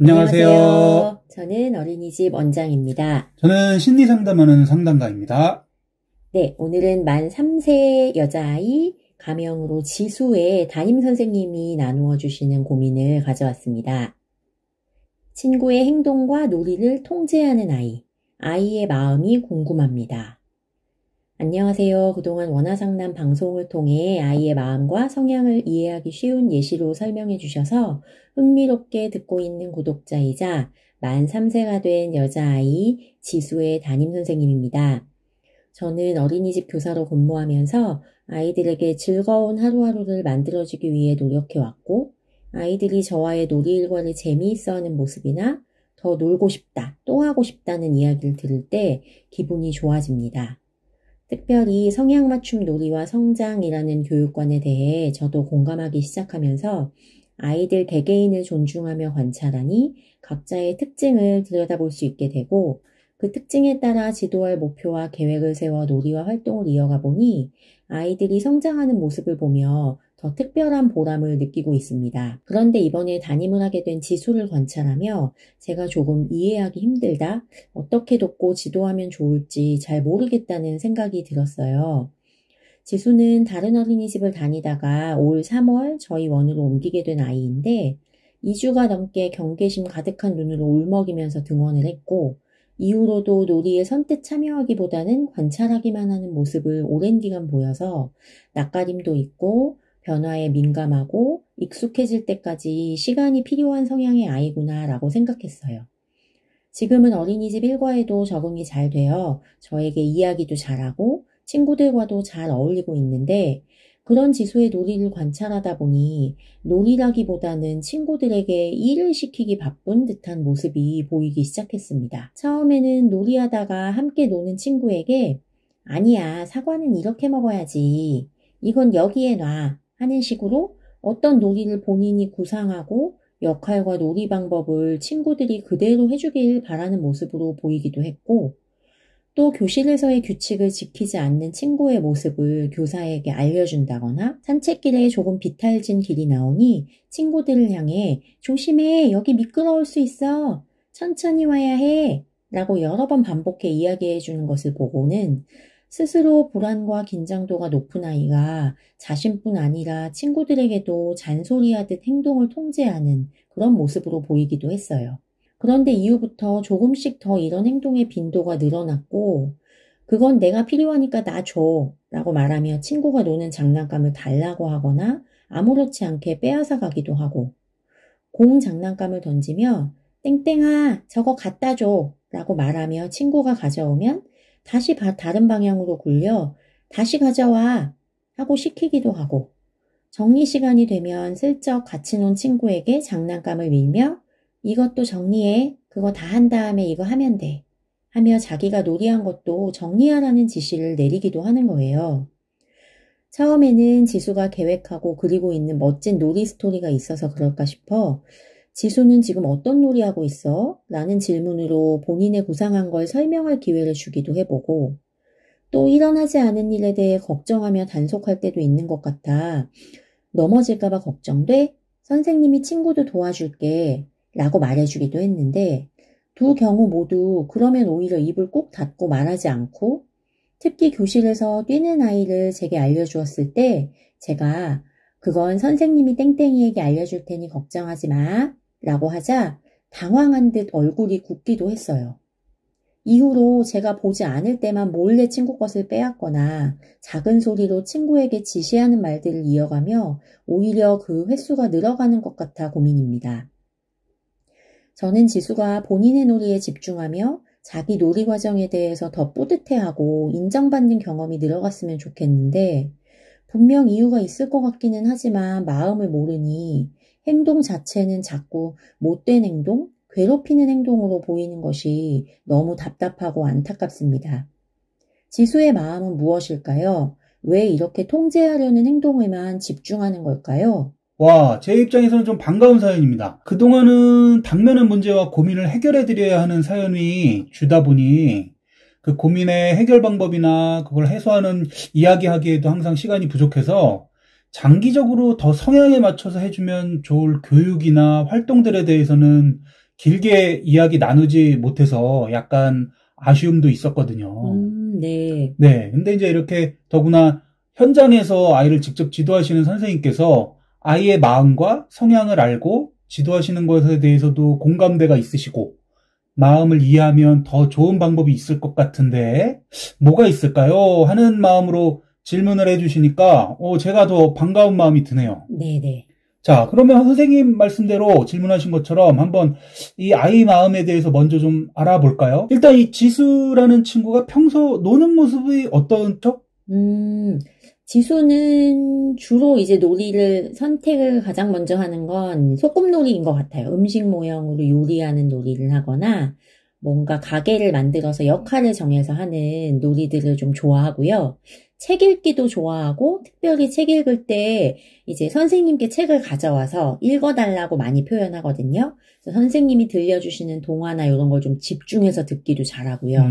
안녕하세요. 저는 어린이집 원장입니다. 저는 심리 상담하는 상담가입니다. 네, 오늘은 만 3세 여자아이 가명으로 지수의 담임선생님이 나누어 주시는 고민을 가져왔습니다. 친구의 행동과 놀이를 통제하는 아이의 마음이 궁금합니다. 안녕하세요. 그동안 원화상담 방송을 통해 아이의 마음과 성향을 이해하기 쉬운 예시로 설명해 주셔서 흥미롭게 듣고 있는 구독자이자 만 3세가 된 여자아이 지수의 담임선생님입니다. 저는 어린이집 교사로 근무하면서 아이들에게 즐거운 하루하루를 만들어주기 위해 노력해왔고, 아이들이 저와의 놀이 일과를 재미있어하는 모습이나 더 놀고 싶다, 또 하고 싶다는 이야기를 들을 때 기분이 좋아집니다. 특별히 성향 맞춤 놀이와 성장이라는 교육관에 대해 저도 공감하기 시작하면서 아이들 개개인을 존중하며 관찰하니 각자의 특징을 들여다볼 수 있게 되고, 그 특징에 따라 지도할 목표와 계획을 세워 놀이와 활동을 이어가 보니 아이들이 성장하는 모습을 보며 더 특별한 보람을 느끼고 있습니다. 그런데 이번에 담임을 하게 된 지수를 관찰하며 제가 조금 이해하기 힘들다, 어떻게 돕고 지도하면 좋을지 잘 모르겠다는 생각이 들었어요. 지수는 다른 어린이집을 다니다가 올 3월 저희 원으로 옮기게 된 아이인데 2주가 넘게 경계심 가득한 눈으로 울먹이면서 등원을 했고, 이후로도 놀이에 선뜻 참여하기보다는 관찰하기만 하는 모습을 오랜 기간 보여서 낯가림도 있고 변화에 민감하고 익숙해질 때까지 시간이 필요한 성향의 아이구나 라고 생각했어요. 지금은 어린이집 일과에도 적응이 잘 되어 저에게 이야기도 잘하고 친구들과도 잘 어울리고 있는데, 그런 지수의 놀이를 관찰하다 보니 놀이라기보다는 친구들에게 일을 시키기 바쁜 듯한 모습이 보이기 시작했습니다. 처음에는 놀이하다가 함께 노는 친구에게 아니야, 사과는 이렇게 먹어야지, 이건 여기에 놔 하는 식으로 어떤 놀이를 본인이 구상하고 역할과 놀이 방법을 친구들이 그대로 해주길 바라는 모습으로 보이기도 했고, 또 교실에서의 규칙을 지키지 않는 친구의 모습을 교사에게 알려준다거나, 산책길에 조금 비탈진 길이 나오니 친구들을 향해 조심해, 여기 미끄러울 수 있어, 천천히 와야 해 라고 여러 번 반복해 이야기해 주는 것을 보고는 스스로 불안과 긴장도가 높은 아이가 자신뿐 아니라 친구들에게도 잔소리하듯 행동을 통제하는 그런 모습으로 보이기도 했어요. 그런데 이후부터 조금씩 더 이런 행동의 빈도가 늘어났고, 그건 내가 필요하니까 나 줘 라고 말하며 친구가 노는 장난감을 달라고 하거나 아무렇지 않게 빼앗아 가기도 하고, 공 장난감을 던지며 땡땡아 저거 갖다 줘 라고 말하며 친구가 가져오면 다시 다른 방향으로 굴려 다시 가져와 하고 시키기도 하고, 정리 시간이 되면 슬쩍 같이 논 친구에게 장난감을 밀며 이것도 정리해, 그거 다 한 다음에 이거 하면 돼 하며 자기가 놀이한 것도 정리하라는 지시를 내리기도 하는 거예요. 처음에는 지수가 계획하고 그리고 있는 멋진 놀이 스토리가 있어서 그럴까 싶어 지수는 지금 어떤 놀이하고 있어? 라는 질문으로 본인의 구상한 걸 설명할 기회를 주기도 해보고, 또 일어나지 않은 일에 대해 걱정하며 단속할 때도 있는 것 같아 넘어질까봐 걱정돼? 선생님이 친구도 도와줄게 라고 말해주기도 했는데, 두 경우 모두 그러면 오히려 입을 꼭 닫고 말하지 않고, 특히 교실에서 뛰는 아이를 제게 알려주었을 때 제가 그건 선생님이 땡땡이에게 알려줄 테니 걱정하지 마 라고 하자 당황한 듯 얼굴이 굳기도 했어요. 이후로 제가 보지 않을 때만 몰래 친구 것을 빼앗거나 작은 소리로 친구에게 지시하는 말들을 이어가며 오히려 그 횟수가 늘어가는 것 같아 고민입니다. 저는 지수가 본인의 놀이에 집중하며 자기 놀이 과정에 대해서 더 뿌듯해하고 인정받는 경험이 늘어갔으면 좋겠는데, 분명 이유가 있을 것 같기는 하지만 마음을 모르니 행동 자체는 자꾸 못된 행동, 괴롭히는 행동으로 보이는 것이 너무 답답하고 안타깝습니다. 지수의 마음은 무엇일까요? 왜 이렇게 통제하려는 행동에만 집중하는 걸까요? 와, 제 입장에서는 좀 반가운 사연입니다. 그동안은 당면한 문제와 고민을 해결해드려야 하는 사연이 주다 보니 그 고민의 해결 방법이나 그걸 해소하는 이야기하기에도 항상 시간이 부족해서 장기적으로 더 성향에 맞춰서 해주면 좋을 교육이나 활동들에 대해서는 길게 이야기 나누지 못해서 약간 아쉬움도 있었거든요. 네. 네. 근데 이제 이렇게 더구나 현장에서 아이를 직접 지도하시는 선생님께서 아이의 마음과 성향을 알고 지도하시는 것에 대해서도 공감대가 있으시고 마음을 이해하면 더 좋은 방법이 있을 것 같은데 뭐가 있을까요? 하는 마음으로 질문을 해주시니까 제가 더 반가운 마음이 드네요. 네네. 자, 그러면 선생님 말씀대로 질문하신 것처럼 한번 이 아이 마음에 대해서 먼저 좀 알아볼까요? 일단 이 지수라는 친구가 평소 노는 모습이 어떻죠? 지수는 주로 이제 놀이를 선택을 가장 먼저 하는 건 소꿉놀이인 것 같아요. 음식 모형으로 요리하는 놀이를 하거나 뭔가 가게를 만들어서 역할을 정해서 하는 놀이들을 좀 좋아하고요. 책 읽기도 좋아하고 특별히 책 읽을 때 이제 선생님께 책을 가져와서 읽어달라고 많이 표현하거든요. 그래서 선생님이 들려주시는 동화나 이런 걸 좀 집중해서 듣기도 잘하고요.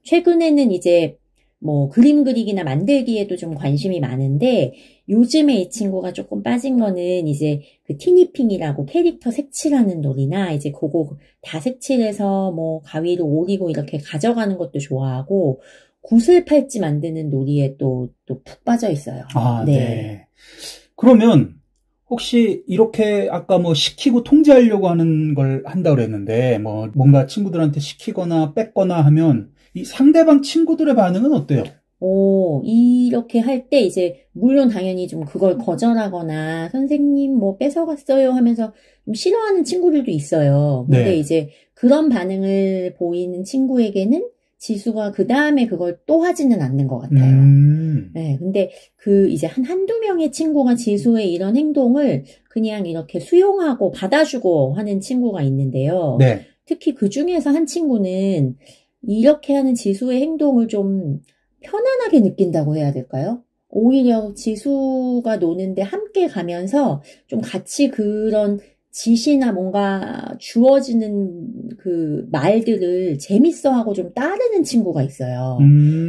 최근에는 이제 뭐 그림 그리기나 만들기에도 좀 관심이 많은데 요즘에 이 친구가 조금 빠진 거는 이제 그 티니핑이라고 캐릭터 색칠하는 놀이나 이제 그거 다 색칠해서 뭐 가위로 오리고 이렇게 가져가는 것도 좋아하고 구슬팔찌 만드는 놀이에 또 푹 빠져 있어요. 아, 네. 그러면 혹시 이렇게 아까 뭐 시키고 통제하려고 하는 걸 한다고 그랬는데 뭐 뭔가 친구들한테 시키거나 뺏거나 하면 이 상대방 친구들의 반응은 어때요? 이렇게 할 때 이제 물론 당연히 좀 그걸 거절하거나 선생님 뭐 뺏어갔어요 하면서 좀 싫어하는 친구들도 있어요. 근데 네. 이제 그런 반응을 보이는 친구에게는 지수가 그 다음에 그걸 또 하지는 않는 것 같아요. 네, 근데 이제 한두 명의 친구가 지수의 이런 행동을 그냥 이렇게 수용하고 받아주고 하는 친구가 있는데요. 네. 특히 그 중에서 한 친구는 이렇게 하는 지수의 행동을 좀 편안하게 느낀다고 해야 될까요? 오히려 지수가 노는데 함께 가면서 좀 같이 그런 지시나 뭔가 주어지는 그 말들을 재밌어하고 좀 따르는 친구가 있어요.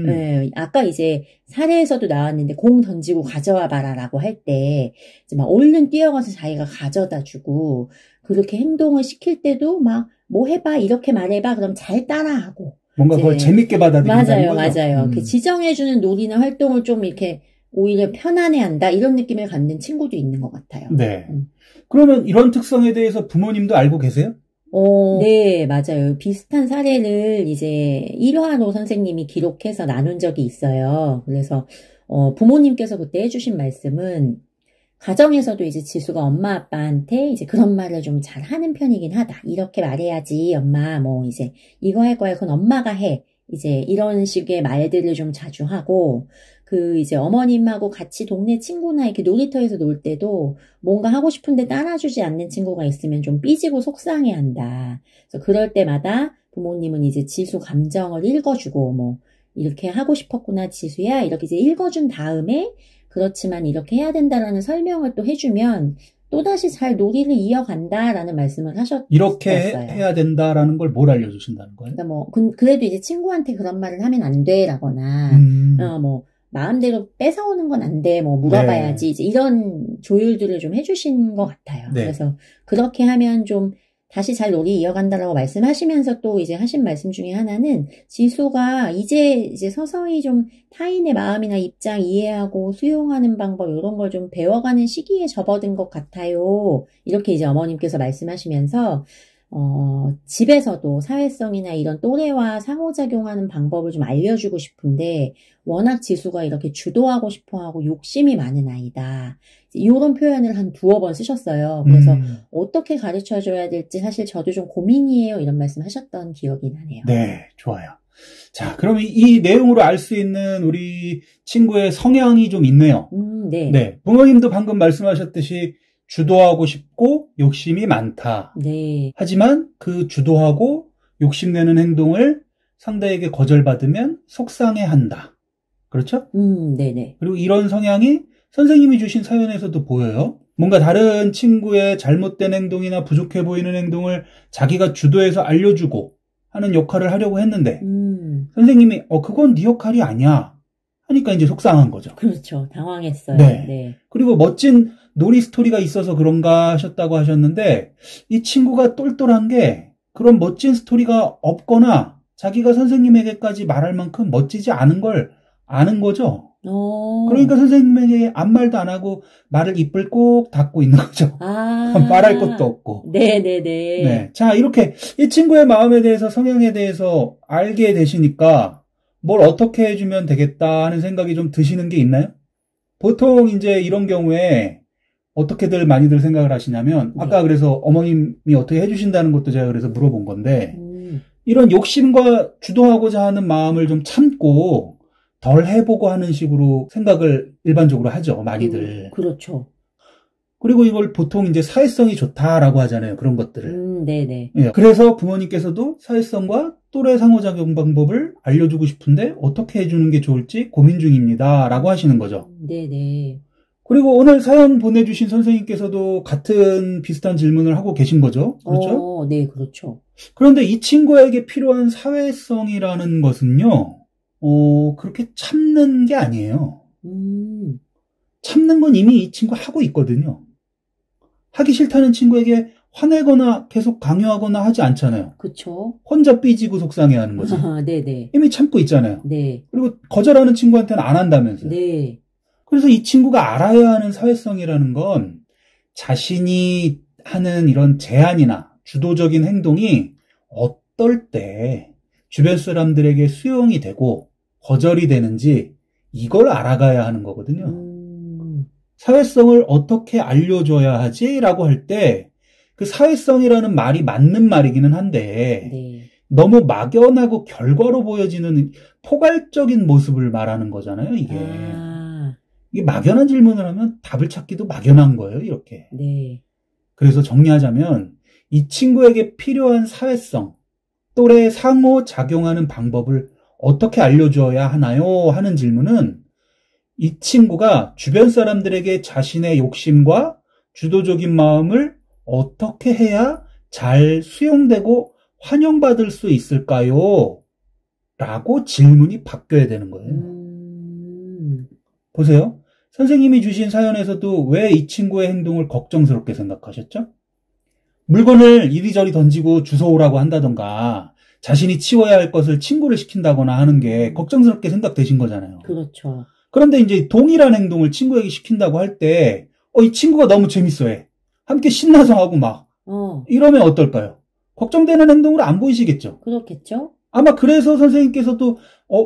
네, 아까 이제 사례에서도 나왔는데 공 던지고 가져와 봐라라고 할 때 이제 막 얼른 뛰어가서 자기가 가져다 주고 그렇게 행동을 시킬 때도 막 뭐 해봐 이렇게 말해봐 그럼 잘 따라하고 뭔가 그걸 재밌게 받아들인다는 거죠? 맞아요. 그 지정해주는 놀이나 활동을 좀 이렇게 오히려 편안해한다 이런 느낌을 갖는 친구도 있는 것 같아요. 네. 그러면 이런 특성에 대해서 부모님도 알고 계세요? 네, 맞아요. 비슷한 사례를 이제 1화로 선생님이 기록해서 나눈 적이 있어요. 그래서 부모님께서 그때 해주신 말씀은 가정에서도 이제 지수가 엄마 아빠한테 이제 그런 말을 좀 잘하는 편이긴 하다. 이렇게 말해야지 엄마 뭐 이제 이거 할 거야 그건 엄마가 해. 이제 이런 식의 말들을 좀 자주 하고 그 이제 어머님하고 같이 동네 친구나 이렇게 놀이터에서 놀 때도 뭔가 하고 싶은데 따라주지 않는 친구가 있으면 좀 삐지고 속상해한다. 그래서 그럴 때마다 부모님은 이제 지수 감정을 읽어주고 뭐 이렇게 하고 싶었구나 지수야 이렇게 이제 읽어준 다음에 그렇지만 이렇게 해야 된다라는 설명을 또 해주면 또다시 잘 놀이를 이어간다라는 말씀을 하셨어요. 이렇게 해야 된다라는 걸 뭘 알려주신다는 거예요? 그러니까 뭐 그래도 이제 친구한테 그런 말을 하면 안 돼라거나 뭐 마음대로 뺏어오는 건 안 돼, 뭐 물어봐야지, 네. 이제 이런 조율들을 좀 해주신 것 같아요. 네. 그래서 그렇게 하면 좀 다시 잘 놀이 이어간다라고 말씀하시면서 또 이제 하신 말씀 중에 하나는 지수가 이제 서서히 좀 타인의 마음이나 입장 이해하고 수용하는 방법 이런 걸 좀 배워가는 시기에 접어든 것 같아요. 이렇게 이제 어머님께서 말씀하시면서 집에서도 사회성이나 이런 또래와 상호작용하는 방법을 좀 알려주고 싶은데 워낙 지수가 이렇게 주도하고 싶어하고 욕심이 많은 아이다. 이런 표현을 한 2번 쓰셨어요. 그래서 어떻게 가르쳐줘야 될지 사실 저도 좀 고민이에요. 이런 말씀 하셨던 기억이 나네요. 네, 좋아요. 자, 그럼 이 내용으로 알 수 있는 우리 친구의 성향이 좀 있네요. 네. 네, 부모님도 방금 말씀하셨듯이 주도하고 싶고 욕심이 많다. 네. 하지만 그 주도하고 욕심내는 행동을 상대에게 거절받으면 속상해한다. 그렇죠? 네네. 그리고 이런 성향이 선생님이 주신 사연에서도 보여요. 뭔가 다른 친구의 잘못된 행동이나 부족해 보이는 행동을 자기가 주도해서 알려주고 하는 역할을 하려고 했는데 선생님이 그건 네 역할이 아니야 하니까 이제 속상한 거죠. 그렇죠. 당황했어요. 네. 네. 그리고 멋진 놀이 스토리가 있어서 그런가 하셨다고 하셨는데 이 친구가 똘똘한 게 그런 멋진 스토리가 없거나 자기가 선생님에게까지 말할 만큼 멋지지 않은 걸 아는 거죠. 그러니까 선생님에게 아무 말도 안 하고 말을 입을 꼭 닫고 있는 거죠. 말할 것도 없고. 네네네. 네. 자, 이렇게 이 친구의 마음에 대해서, 성향에 대해서 알게 되시니까 뭘 어떻게 해주면 되겠다 하는 생각이 좀 드시는 게 있나요? 보통 이제 이런 경우에 어떻게들 많이들 생각을 하시냐면, 아까 그래서 어머님이 어떻게 해주신다는 것도 제가 그래서 물어본 건데, 이런 욕심과 주도하고자 하는 마음을 좀 참고 덜 해보고 하는 식으로 생각을 일반적으로 하죠, 많이들. 그렇죠. 그리고 이걸 보통 이제 사회성이 좋다라고 하잖아요, 그런 것들을. 네네. 예, 그래서 부모님께서도 사회성과 또래 상호작용 방법을 알려주고 싶은데 어떻게 해주는 게 좋을지 고민 중입니다, 라고 하시는 거죠. 네네. 그리고 오늘 사연 보내주신 선생님께서도 같은 비슷한 질문을 하고 계신 거죠. 그렇죠? 네, 그렇죠. 그런데 이 친구에게 필요한 사회성이라는 것은요, 그렇게 참는 게 아니에요. 참는 건 이미 이 친구 하고 있거든요. 하기 싫다는 친구에게 화내거나 계속 강요하거나 하지 않잖아요. 그쵸. 혼자 삐지고 속상해하는 거죠. 네네. 이미 참고 있잖아요. 네. 그리고 거절하는 친구한테는 안 한다면서요. 네. 그래서 이 친구가 알아야 하는 사회성이라는 건 자신이 하는 이런 제안이나 주도적인 행동이 어떨 때 주변 사람들에게 수용이 되고 거절이 되는지 이걸 알아가야 하는 거거든요. 사회성을 어떻게 알려줘야 하지? 라고 할 때 그 사회성이라는 말이 맞는 말이기는 한데 네. 너무 막연하고 결과로 보여지는 포괄적인 모습을 말하는 거잖아요, 이게. 이게 막연한 질문을 하면 답을 찾기도 막연한 거예요, 이렇게. 네. 그래서 정리하자면 이 친구에게 필요한 사회성, 또래 상호작용하는 방법을 어떻게 알려줘야 하나요? 하는 질문은 이 친구가 주변 사람들에게 자신의 욕심과 주도적인 마음을 어떻게 해야 잘 수용되고 환영받을 수 있을까요? 라고 질문이 바뀌어야 되는 거예요. 보세요. 선생님이 주신 사연에서도 왜 이 친구의 행동을 걱정스럽게 생각하셨죠? 물건을 이리저리 던지고 주워오라고 한다던가 자신이 치워야 할 것을 친구를 시킨다거나 하는 게 걱정스럽게 생각되신 거잖아요. 그렇죠. 그런데 이제 동일한 행동을 친구에게 시킨다고 할 때, 이 친구가 너무 재밌어해. 함께 신나서 하고 막. 이러면 어떨까요? 걱정되는 행동으로 안 보이시겠죠? 그렇겠죠? 아마 그래서 선생님께서도,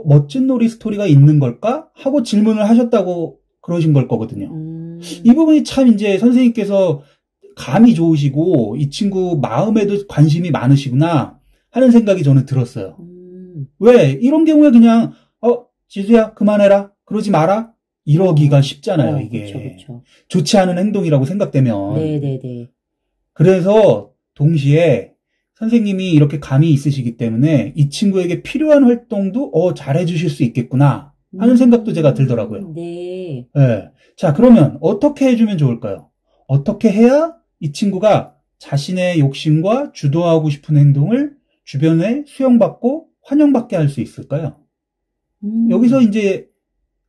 멋진 놀이 스토리가 있는 걸까? 하고 질문을 하셨다고 그러신 걸 거거든요. 이 부분이 참 이제 선생님께서 감이 좋으시고, 이 친구 마음에도 관심이 많으시구나 하는 생각이 저는 들었어요. 왜? 이런 경우에 그냥, 지수야, 그만해라. 그러지 마라. 이러기가 쉽잖아요, 이게. 그쵸. 좋지 않은 행동이라고 생각되면. 네네네. 그래서 동시에 선생님이 이렇게 감이 있으시기 때문에 이 친구에게 필요한 활동도 잘해주실 수 있겠구나 하는 생각도 제가 들더라고요. 네. 네. 자, 그러면 어떻게 해주면 좋을까요? 어떻게 해야 이 친구가 자신의 욕심과 주도하고 싶은 행동을 주변에 수용받고 환영받게 할 수 있을까요? 여기서 이제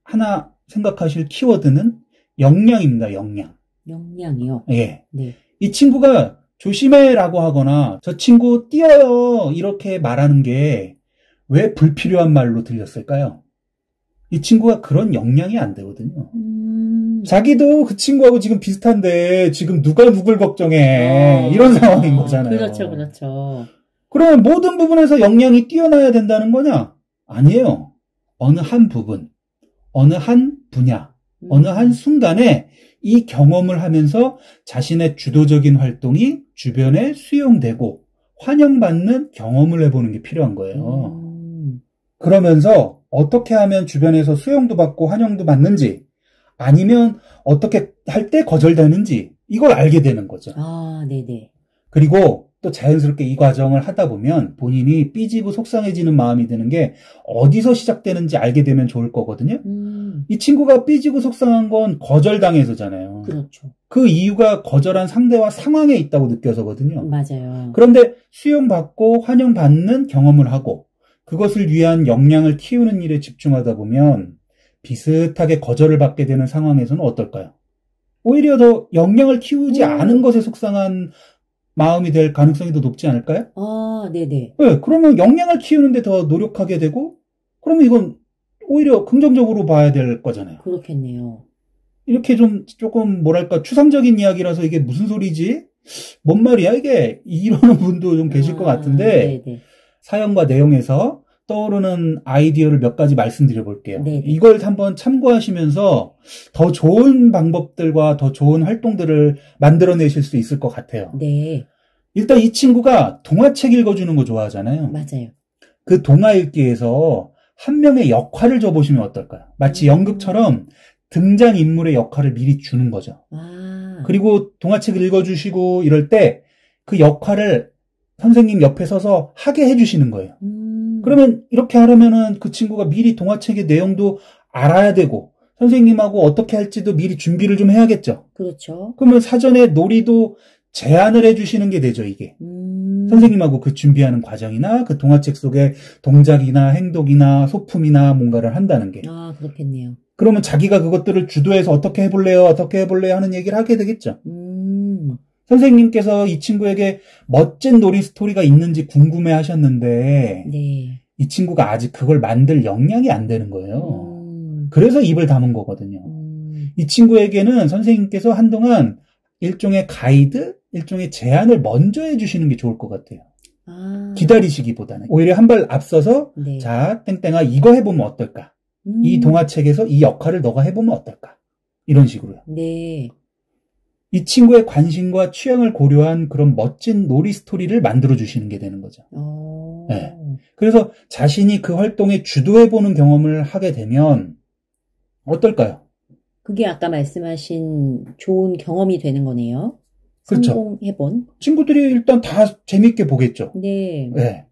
하나 생각하실 키워드는 역량입니다. 역량. 역량이요? 예. 네. 이 친구가 조심해라고 하거나 저 친구 뛰어요 이렇게 말하는 게 왜 불필요한 말로 들렸을까요? 이 친구가 그런 역량이 안 되거든요. 자기도 그 친구하고 지금 비슷한데 지금 누가 누굴 걱정해 이런 상황인 거잖아요. 그렇죠, 그렇죠. 그러면 모든 부분에서 역량이 뛰어나야 된다는 거냐? 아니에요. 어느 한 부분, 어느 한 분야, 어느 한 순간에 이 경험을 하면서 자신의 주도적인 활동이 주변에 수용되고 환영받는 경험을 해보는 게 필요한 거예요. 그러면서 어떻게 하면 주변에서 수용도 받고 환영도 받는지 아니면 어떻게 할 때 거절되는지 이걸 알게 되는 거죠. 네네. 그리고 또 자연스럽게 이 과정을 하다 보면 본인이 삐지고 속상해지는 마음이 드는 게 어디서 시작되는지 알게 되면 좋을 거거든요. 이 친구가 삐지고 속상한 건 거절당해서잖아요. 그렇죠. 그 이유가 거절한 상대와 상황에 있다고 느껴서거든요. 맞아요. 그런데 수용받고 환영받는 경험을 하고 그것을 위한 역량을 키우는 일에 집중하다 보면 비슷하게 거절을 받게 되는 상황에서는 어떨까요? 오히려 더 역량을 키우지 않은 것에 속상한 마음이 될 가능성이 더 높지 않을까요? 아, 네네. 네, 그러면 역량을 키우는데 더 노력하게 되고, 그러면 이건 오히려 긍정적으로 봐야 될 거잖아요. 그렇겠네요. 이렇게 조금 뭐랄까 추상적인 이야기라서 이게 무슨 소리지? 뭔 말이야 이게? 이러는 분도 좀 계실 것 같은데, 네네. 사연과 내용에서 떠오르는 아이디어를 몇 가지 말씀드려 볼게요. 네네. 이걸 한번 참고하시면서 더 좋은 방법들과 더 좋은 활동들을 만들어내실 수 있을 것 같아요. 네. 일단 이 친구가 동화책 읽어주는 거 좋아하잖아요. 맞아요. 그 동화 읽기에서 한 명의 역할을 줘보시면 어떨까요? 마치 연극처럼 등장인물의 역할을 미리 주는 거죠. 아. 그리고 동화책을 읽어주시고 이럴 때 그 역할을 선생님 옆에 서서 하게 해주시는 거예요. 그러면 이렇게 하려면은 그 친구가 미리 동화책의 내용도 알아야 되고 선생님하고 어떻게 할지도 미리 준비를 좀 해야겠죠. 그렇죠. 그러면 사전에 놀이도 제안을 해주시는 게 되죠, 이게. 선생님하고 그 준비하는 과정이나 그 동화책 속의 동작이나 행동이나 소품이나 뭔가를 한다는 게. 아, 그렇겠네요. 그러면 자기가 그것들을 주도해서 어떻게 해볼래요? 어떻게 해볼래요? 하는 얘기를 하게 되겠죠. 선생님께서 이 친구에게 멋진 놀이 스토리가 있는지 궁금해 하셨는데, 네. 이 친구가 아직 그걸 만들 역량이 안 되는 거예요. 그래서 입을 다문 거거든요. 이 친구에게는 선생님께서 한동안 일종의 가이드, 일종의 제안을 먼저 해주시는 게 좋을 것 같아요. 아. 기다리시기보다는. 오히려 한 발 앞서서, 네. 자, 땡땡아, 이거 해보면 어떨까? 이 동화책에서 이 역할을 너가 해보면 어떨까? 이런 식으로요. 네. 이 친구의 관심과 취향을 고려한 그런 멋진 놀이 스토리를 만들어주시는 게 되는 거죠. 네. 그래서 자신이 그 활동에 주도해보는 경험을 하게 되면 어떨까요? 그게 아까 말씀하신 좋은 경험이 되는 거네요. 그렇죠. 성공해본. 친구들이 일단 다 재밌게 보겠죠. 네. 네.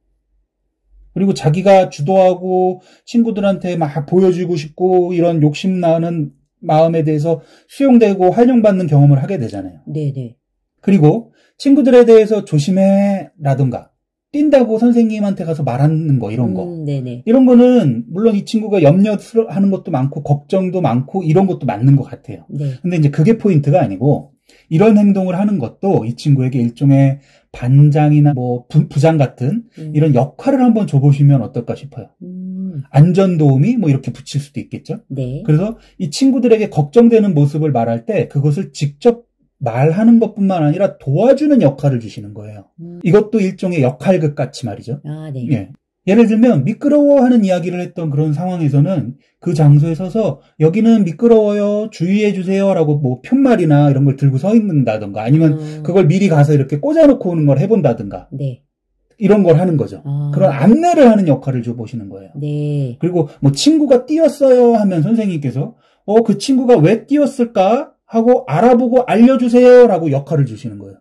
그리고 자기가 주도하고 친구들한테 막 보여주고 싶고 이런 욕심나는 마음에 대해서 수용되고 활용받는 경험을 하게 되잖아요. 네네. 그리고 친구들에 대해서 조심해 라든가 뛴다고 선생님한테 가서 말하는 거 이런 거. 네네. 이런 거는 물론 이 친구가 염려하는 것도 많고 걱정도 많고 이런 것도 맞는 것 같아요. 네. 근데 이제 그게 포인트가 아니고 이런 행동을 하는 것도 이 친구에게 일종의 반장이나 뭐 부장 같은 이런 역할을 한번 줘보시면 어떨까 싶어요. 안전도우미 뭐 이렇게 붙일 수도 있겠죠. 네. 그래서 이 친구들에게 걱정되는 모습을 말할 때 그것을 직접 말하는 것뿐만 아니라 도와주는 역할을 주시는 거예요. 이것도 일종의 역할극 같이 말이죠. 아, 네. 예. 예를 들면 미끄러워하는 이야기를 했던 그런 상황에서는 그 장소에 서서 여기는 미끄러워요 주의해 주세요라고 뭐 푯말이나 이런 걸 들고 서 있는다든가 아니면 그걸 미리 가서 이렇게 꽂아놓고 오는 걸 해본다든가 네. 이런 걸 하는 거죠. 그런 안내를 하는 역할을 줘보시는 거예요. 네. 그리고 뭐 친구가 뛰었어요 하면 선생님께서 그 친구가 왜 뛰었을까 하고 알아보고 알려주세요라고 역할을 주시는 거예요.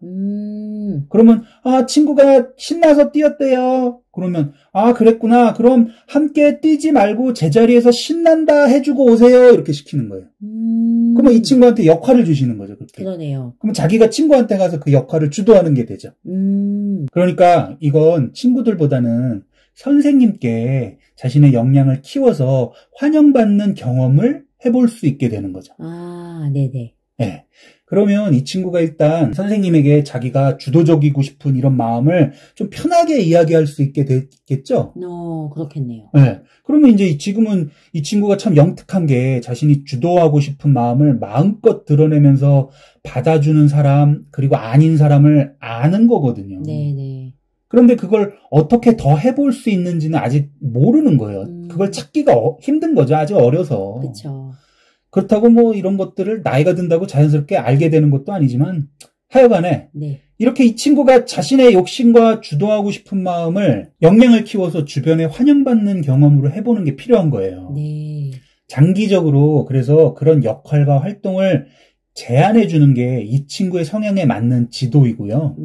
그러면 친구가 신나서 뛰었대요. 그러면 그랬구나. 그럼 함께 뛰지 말고 제자리에서 신난다 해주고 오세요. 이렇게 시키는 거예요. 그러면 이 친구한테 역할을 주시는 거죠. 그렇게. 그러네요. 그러면 자기가 친구한테 가서 그 역할을 주도하는 게 되죠. 그러니까 이건 친구들보다는 선생님께 자신의 역량을 키워서 환영받는 경험을 해볼 수 있게 되는 거죠. 아, 네네. 네. 그러면 이 친구가 일단 선생님에게 자기가 주도적이고 싶은 이런 마음을 좀 편하게 이야기할 수 있게 됐겠죠? 그렇겠네요. 네. 그러면 이제 지금은 이 친구가 참 영특한 게 자신이 주도하고 싶은 마음을 마음껏 드러내면서 받아주는 사람, 그리고 아닌 사람을 아는 거거든요. 네네. 그런데 그걸 어떻게 더 해볼 수 있는지는 아직 모르는 거예요. 그걸 찾기가 힘든 거죠. 아직 어려서. 그렇죠. 그렇다고 뭐 이런 것들을 나이가 든다고 자연스럽게 알게 되는 것도 아니지만 하여간에 네. 이렇게 이 친구가 자신의 욕심과 주도하고 싶은 마음을 역량을 키워서 주변에 환영받는 경험으로 해보는 게 필요한 거예요. 네. 장기적으로 그래서 그런 역할과 활동을 제안해 주는 게 이 친구의 성향에 맞는 지도이고요.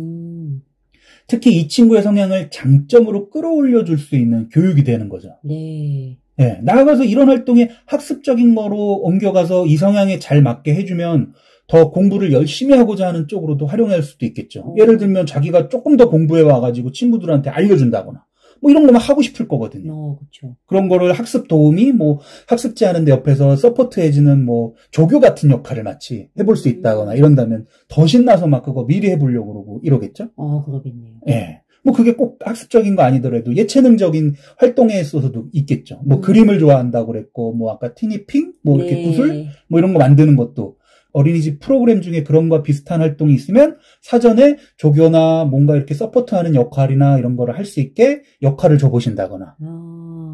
특히 이 친구의 성향을 장점으로 끌어올려 줄 수 있는 교육이 되는 거죠. 네. 네, 나아가서 이런 활동에 학습적인 거로 옮겨가서 이 성향에 잘 맞게 해주면 더 공부를 열심히 하고자 하는 쪽으로도 활용할 수도 있겠죠. 예를 들면 자기가 조금 더 공부해 와가지고 친구들한테 알려준다거나 뭐 이런 거만 하고 싶을 거거든요. 그렇죠. 그런 거를 학습 도우미, 뭐 학습지 하는데 옆에서 서포트해주는 뭐 조교 같은 역할을 마치 해볼 수 있다거나 이런다면 더 신나서 막 그거 미리 해보려고 그러고 이러겠죠? 그러겠네요. 예. 뭐 그게 꼭 학습적인 거 아니더라도 예체능적인 활동에 있어서도 있겠죠. 뭐 그림을 좋아한다고 그랬고, 뭐 아까 티니핑, 뭐 이렇게 네. 구슬, 뭐 이런 거 만드는 것도 어린이집 프로그램 중에 그런 거와 비슷한 활동이 있으면 사전에 조교나 뭔가 이렇게 서포트하는 역할이나 이런 거를 할 수 있게 역할을 줘보신다거나.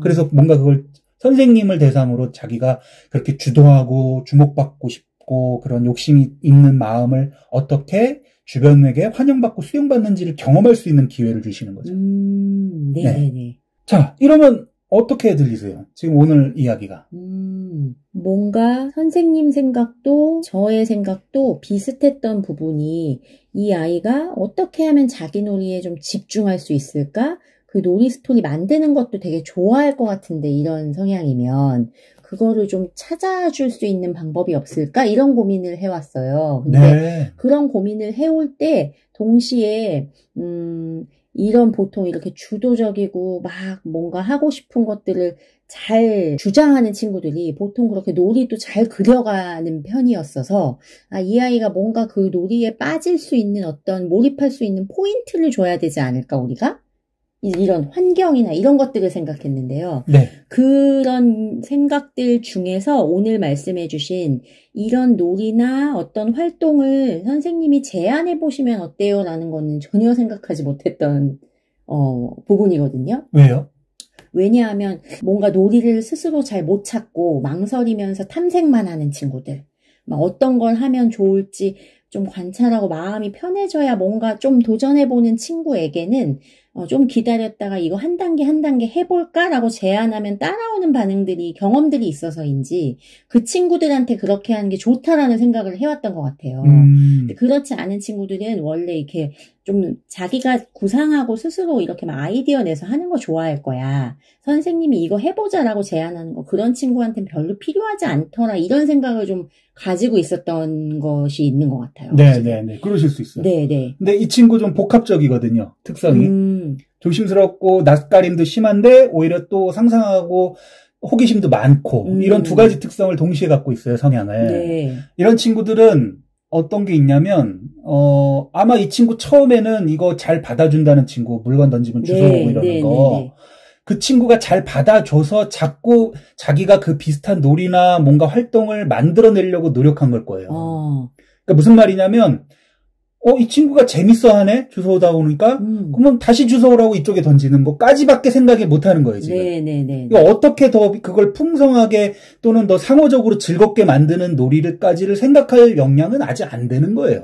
그래서 뭔가 그걸 선생님을 대상으로 자기가 그렇게 주도하고 주목받고 싶고 그런 욕심이 있는 마음을 어떻게 주변에게 환영받고 수용받는지를 경험할 수 있는 기회를 주시는 거죠. 네네네. 네. 자, 이러면 어떻게 들리세요? 지금 오늘 이야기가. 뭔가 선생님 생각도 저의 생각도 비슷했던 부분이 이 아이가 어떻게 하면 자기 놀이에 좀 집중할 수 있을까? 그 놀이 스토리 만드는 것도 되게 좋아할 것 같은데 이런 성향이면 그거를 좀 찾아줄 수 있는 방법이 없을까? 이런 고민을 해왔어요. 근데 네. 그런 고민을 해올 때 동시에 이런 보통 이렇게 주도적이고 막 뭔가 하고 싶은 것들을 잘 주장하는 친구들이 보통 그렇게 놀이도 잘 그려가는 편이었어서 이 아이가 뭔가 그 놀이에 빠질 수 있는 어떤 몰입할 수 있는 포인트를 줘야 되지 않을까 우리가? 이런 환경이나 이런 것들을 생각했는데요. 네. 그런 생각들 중에서 오늘 말씀해 주신 이런 놀이나 어떤 활동을 선생님이 제안해 보시면 어때요? 라는 거는 전혀 생각하지 못했던 부분이거든요. 왜요? 왜냐하면 뭔가 놀이를 스스로 잘 못 찾고 망설이면서 탐색만 하는 친구들, 막 어떤 걸 하면 좋을지 좀 관찰하고 마음이 편해져야 뭔가 좀 도전해보는 친구에게는 좀 기다렸다가 이거 한 단계 한 단계 해볼까라고 제안하면 따라오는 반응들이 경험들이 있어서인지 그 친구들한테 그렇게 하는 게 좋다라는 생각을 해왔던 것 같아요. 근데 그렇지 않은 친구들은 원래 이렇게 좀 자기가 구상하고 스스로 이렇게 막 아이디어 내서 하는 거 좋아할 거야. 선생님이 이거 해보자라고 제안하는 거 그런 친구한테는 별로 필요하지 않더라 이런 생각을 좀 가지고 있었던 것이 있는 것 같아요. 네네네. 그러실 수 있어요. 네네. 근데 이 친구 좀 복합적이거든요. 특성이. 조심스럽고 낯가림도 심한데 오히려 또 상상하고 호기심도 많고 이런 두 가지 특성을 동시에 갖고 있어요. 성향을. 네. 이런 친구들은 어떤 게 있냐면 아마 이 친구 처음에는 이거 잘 받아준다는 친구 물건 던지면 주워오고 이러는 거 그 친구가 잘 받아줘서 자꾸 자기가 그 비슷한 놀이나 뭔가 활동을 만들어내려고 노력한 걸 거예요. 그러니까 무슨 말이냐면 이 친구가 재밌어하네 주워오다 보니까 그러면 다시 주워오라고 이쪽에 던지는 거까지밖에 생각이 못하는 거예요 지금. 네네네. 이거 어떻게 더 그걸 풍성하게 또는 더 상호적으로 즐겁게 만드는 놀이를까지를 생각할 역량은 아직 안 되는 거예요.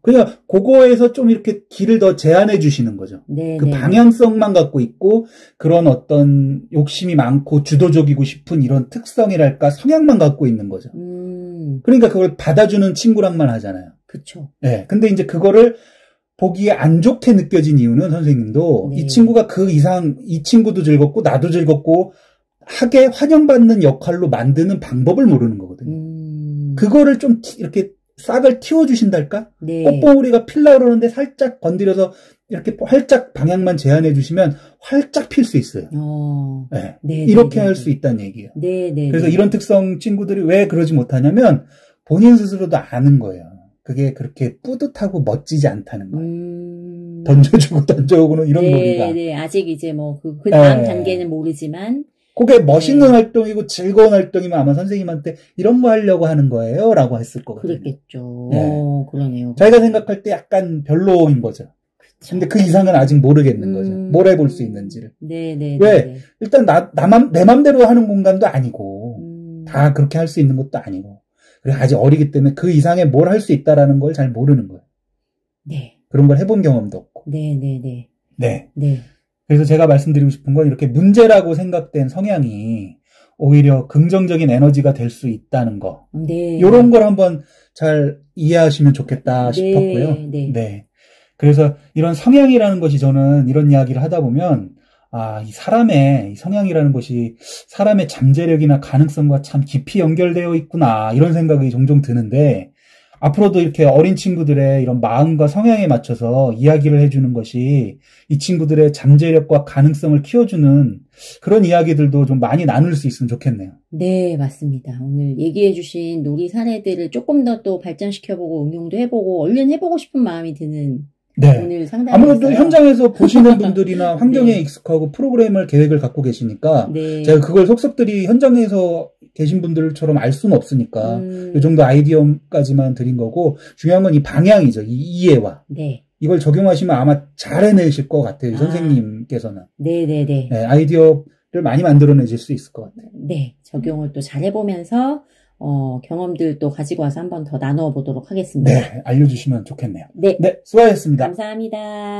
그냥 그거에서 좀 이렇게 길을 더 제한해 주시는 거죠. 네네. 그 방향성만 갖고 있고 그런 어떤 욕심이 많고 주도적이고 싶은 이런 특성이랄까 성향만 갖고 있는 거죠. 그러니까 그걸 받아주는 친구랑만 하잖아요. 그쵸. 네. 근데 이제 그거를 보기에 안 좋게 느껴진 이유는 선생님도 이 친구가 그 이상 이 친구도 즐겁고 나도 즐겁고 하게 환영받는 역할로 만드는 방법을 모르는 거거든요. 그거를 좀 이렇게 싹을 틔워주신달까? 네. 꽃봉오리가 필라 그러는데 살짝 건드려서 이렇게 활짝 방향만 제한해 주시면 활짝 필 수 있어요. 네. 이렇게 할 수 있다는 얘기예요. 그래서 이런 특성 친구들이 왜 그러지 못하냐면 본인 스스로도 아는 거예요. 그게 그렇게 뿌듯하고 멋지지 않다는 거예요. 던져주고 던져오고는 이런 놀이가. 네, 아직 이제 뭐 그 다음 단계는 모르지만. 그게 멋있는 활동이고 즐거운 활동이면 아마 선생님한테 이런 거 하려고 하는 거예요 라고 했을 거거든요. 그랬겠죠. 네. 그러네요. 자기가 생각할 때 약간 별로인 거죠. 그쵸. 근데 그 이상은 아직 모르겠는 거죠. 뭘 해볼 수 있는지를. 네네. 왜? 일단 내 맘대로 하는 공간도 아니고 다 그렇게 할 수 있는 것도 아니고 그리고 아직 어리기 때문에 그 이상의 뭘 할 수 있다라는 걸 잘 모르는 거예요. 네. 그런 걸 해본 경험도 없고. 네네네. 네. 그래서 제가 말씀드리고 싶은 건 이렇게 문제라고 생각된 성향이 오히려 긍정적인 에너지가 될 수 있다는 거. 이런 걸 한번 잘 이해하시면 좋겠다 싶었고요. 네. 그래서 이런 성향이라는 것이 저는 이런 이야기를 하다 보면 이 사람의 성향이라는 것이 사람의 잠재력이나 가능성과 참 깊이 연결되어 있구나 이런 생각이 종종 드는데 앞으로도 이렇게 어린 친구들의 이런 마음과 성향에 맞춰서 이야기를 해주는 것이 이 친구들의 잠재력과 가능성을 키워주는 그런 이야기들도 좀 많이 나눌 수 있으면 좋겠네요. 네, 맞습니다. 오늘 얘기해주신 놀이 사례들을 조금 더 또 발전시켜보고 응용도 해보고 얼른 해보고 싶은 마음이 드는 네. 오늘 상담이었어요. 아무래도 현장에서 보시는 분들이나 환경에 네. 익숙하고 프로그램을 계획을 갖고 계시니까 네. 제가 그걸 속속들이 현장에서 계신 분들처럼 알 수는 없으니까 이 정도 아이디어까지만 드린 거고 중요한 건 이 방향이죠. 이 이해와. 네. 이걸 적용하시면 아마 잘 해내실 것 같아요. 선생님께서는. 네네네. 네, 아이디어를 많이 만들어내실 수 있을 것 같아요. 네. 적용을 또 잘 해보면서 경험들도 가지고 와서 한번 더 나누어 보도록 하겠습니다. 네. 알려주시면 좋겠네요. 네. 네. 수고하셨습니다. 감사합니다.